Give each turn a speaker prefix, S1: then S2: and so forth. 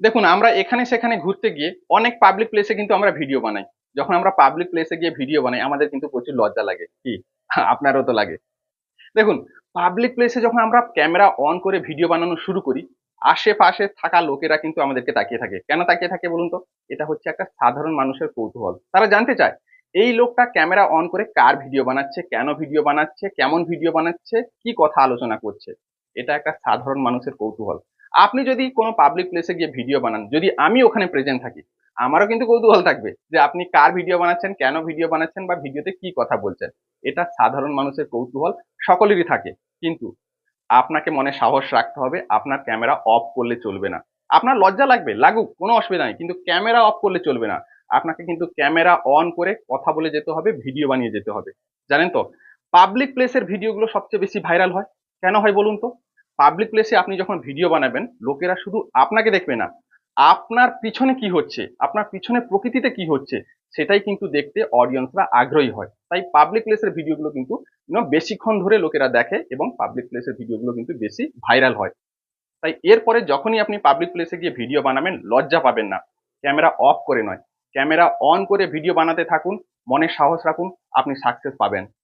S1: দেখুন, আমরা এখানে সেখানে ঘুরতে গিয়ে অনেক পাবলিক প্লেসে কিন্তু আমরা ভিডিও বানাই। যখন আমরা পাবলিক প্লেসে গিয়ে ভিডিও বানাই আমাদের কিন্তু প্রচুর লজ্জা লাগে, কি? আপনারও তো লাগে। দেখুন, পাবলিক প্লেসে যখন আমরা ক্যামেরা অন করে ভিডিও বানানো শুরু করি, আশেপাশে থাকা লোকেরা কিন্তু আমাদেরকে তাকিয়ে থাকে। কেন তাকিয়ে থাকে বলুন তো? এটা হচ্ছে একটা সাধারণ মানুষের কৌতূহল। তারা জানতে চায় এই লোকটা ক্যামেরা অন করে কার ভিডিও বানাচ্ছে, কেন ভিডিও বানাচ্ছে, কেমন ভিডিও বানাচ্ছে, কি কথা আলোচনা করছে। এটা একটা সাধারণ মানুষের কৌতূহল। আপনি যদি কোনো পাবলিক প্লেসে গিয়ে ভিডিও বানান, যদি আমি ওখানে প্রেজেন্ট থাকি, আমারও কিন্তু কৌতূহল থাকবে যে আপনি কার ভিডিও বানাচ্ছেন, কেন ভিডিও বানাচ্ছেন বা ভিডিওতে কি কথা বলছেন। এটা সাধারণ মানুষের কৌতূহল, সকলেরই থাকে। কিন্তু আপনাকে মনে সাহস রাখতে হবে, আপনার ক্যামেরা অফ করলে চলবে না। আপনার লজ্জা লাগবে, লাগুক, কোনো অসুবিধা নেই, কিন্তু ক্যামেরা অফ করলে চলবে না। আপনাকে কিন্তু ক্যামেরা অন করে কথা বলে যেতে হবে, ভিডিও বানিয়ে যেতে হবে। জানেন তো, পাবলিক প্লেসের ভিডিওগুলো সবচেয়ে বেশি ভাইরাল হয়। কেন হয় বলুন তো? পাবলিক প্লেসে আপনি যখন ভিডিও বানাবেন, লোকেরা শুধু আপনাকে দেখবে না, আপনার পিছনে কি হচ্ছে, আপনার পিছনে প্রকৃতিতে কি হচ্ছে, সেটাই কিন্তু দেখতে অডিয়েন্সরা আগ্রহী হয়। তাই পাবলিক প্লেসের ভিডিওগুলো কিন্তু বেশিক্ষণ ধরে লোকেরা দেখে এবং পাবলিক প্লেসের ভিডিওগুলো কিন্তু বেশি ভাইরাল হয়। তাই এরপরে যখনই আপনি পাবলিক প্লেসে গিয়ে ভিডিও বানাবেন, লজ্জা পাবেন না। ক্যামেরা অফ করে নয়, ক্যামেরা অন করে ভিডিও বানাতে থাকুন, মনে সাহস রাখুন, আপনি সাকসেস পাবেন।